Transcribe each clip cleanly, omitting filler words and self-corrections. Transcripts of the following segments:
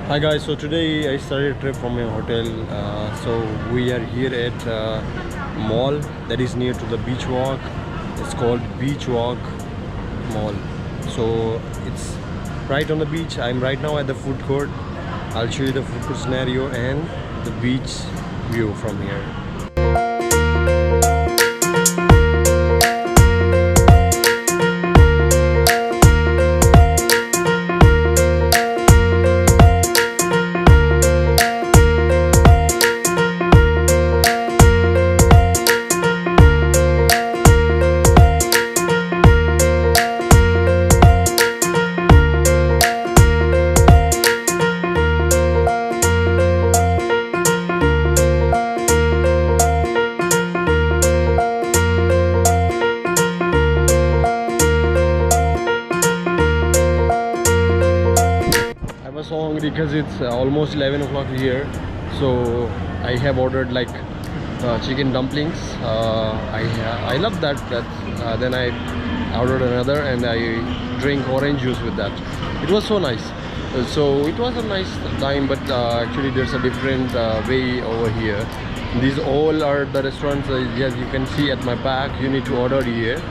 Hi guys, so today I started a trip from my hotel. So we are here at mall that is near to the beach walk. It's called Beach Walk Mall. So it's right on the beach. I'm right now at the food court. I'll show you the food court scenario and the beach view from here. So hungry because it's almost 11 o'clock here, so I have ordered like chicken dumplings. I love that. Then I ordered another and I drink orange juice with that. It was so nice. So it was a nice time, but actually there's a different way over here. These all are the restaurants. Yes, you can see at my back. You need to order here.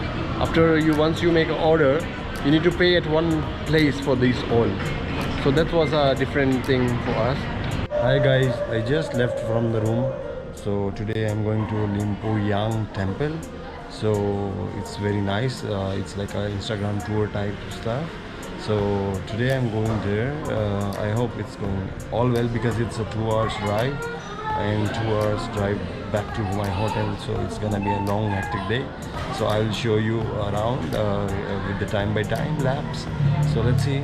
Once you make an order, you need to pay at one place for these all. So that was a different thing for us. Hi guys, I just left from the room. So today I'm going to Lempuyang temple. So it's very nice. It's like an Instagram tour type stuff. So today I'm going there. I hope it's going all well because it's a 2 hours drive and 2 hours drive back to my hotel. So it's gonna be a long hectic day. So I'll show you around with the time by time lapse. So let's see.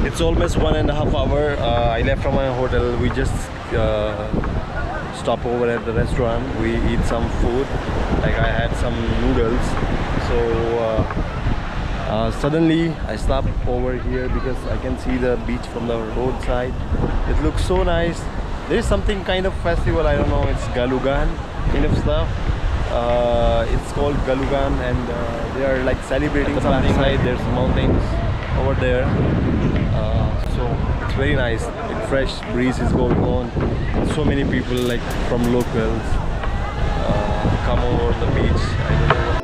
It's almost 1.5 hours. I left from my hotel. We just stop over at the restaurant. We eat some food. Like I had some noodles. So suddenly I stopped over here because I can see the beach from the roadside. It looks so nice. There is something kind of festival. I don't know. It's Galugan kind of stuff. It's called Galugan, and they are like celebrating something. Like there's mountains over there. So it's very nice. Like fresh breeze is going on. So many people like from locals come over the beach. I don't know.